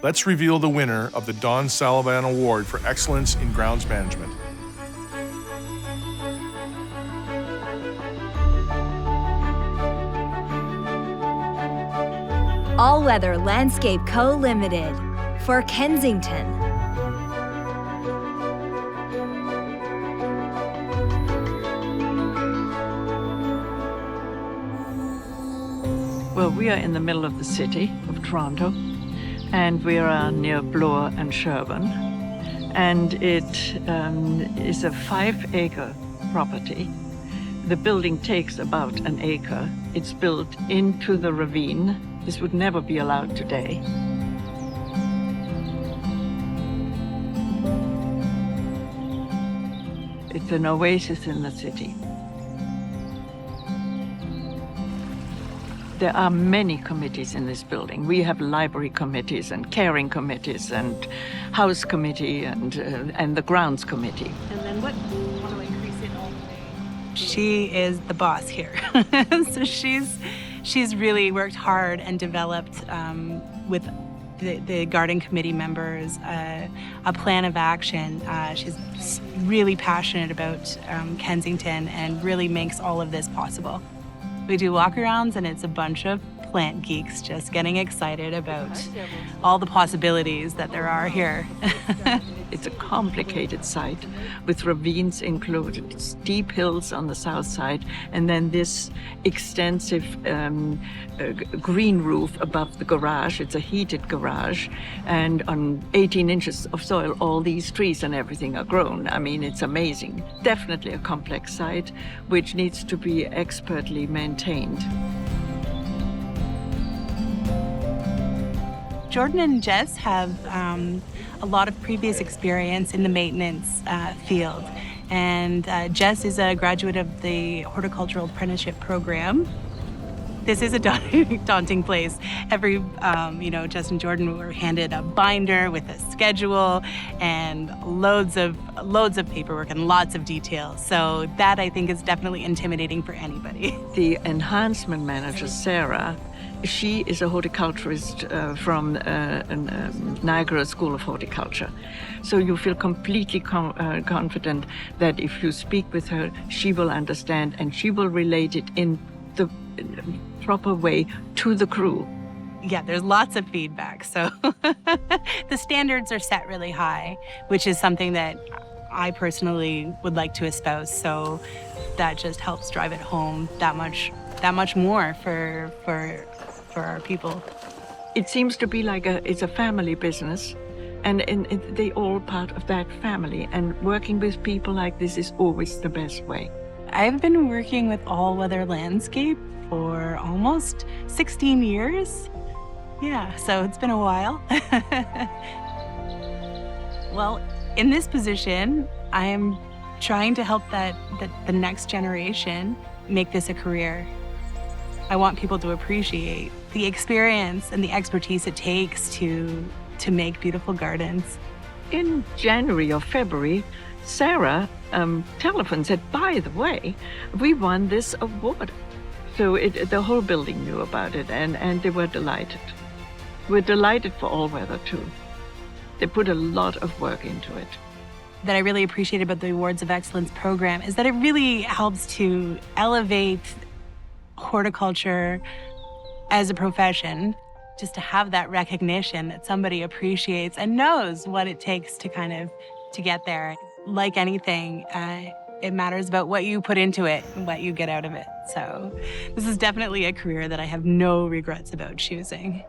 let's reveal the winner of the Don Salivan Award for Excellence in Grounds Management. Allweather Landscape Co. Limited for Kensington. Well, we are in the middle of the city of Toronto, and we are near Bloor and Sherbourne. And it is a 5-acre property. The building takes about an acre. It's built into the ravine. This would never be allowed today. It's an oasis in the city. There are many committees in this building. We have library committees and caring committees and house committee and the grounds committee. And then what do I increase it all the way? She is the boss here. So she's really worked hard and developed with the garden committee members a plan of action. She's really passionate about Kensington and really makes all of this possible. We do walk-arounds, and it's a bunch of plant geeks just getting excited about all the possibilities that there are here. It's a complicated site with ravines included, steep hills on the south side, and then this extensive green roof above the garage. It's a heated garage, and on 18 inches of soil, all these trees and everything are grown. I mean, it's amazing. Definitely a complex site, which needs to be expertly maintained. Jordan and Jess have a lot of previous experience in the maintenance field. And Jess is a graduate of the Horticultural Apprenticeship Program. This is a daunting place. Jess and Jordan were handed a binder with a schedule and loads of paperwork and lots of details. So that, I think, is definitely intimidating for anybody. The enhancement manager, Sarah, she is a horticulturist from Niagara School of Horticulture. So you feel completely confident that if you speak with her, she will understand and she will relate it in the proper way to the crew. Yeah, there's lots of feedback. So the standards are set really high, which is something that I personally would like to espouse. So that just helps drive it home that much more for our people. It seems to be like it's a family business, and they all part of that family. And working with people like this is always the best way. I've been working with Allweather Landscape for almost 16 years. Yeah, so it's been a while. Well, in this position, I am trying to help the next generation make this a career. I want people to appreciate the experience and the expertise it takes to make beautiful gardens. In January or February, Sarah telephoned and said, by the way, we won this award. So the whole building knew about it, and they were delighted. We're delighted for Allweather too. They put a lot of work into it. That I really appreciate about the Awards of Excellence program is that it really helps to elevate horticulture as a profession, just to have that recognition that somebody appreciates and knows what it takes to to get there. Like anything, it matters about what you put into it and what you get out of it. So this is definitely a career that I have no regrets about choosing.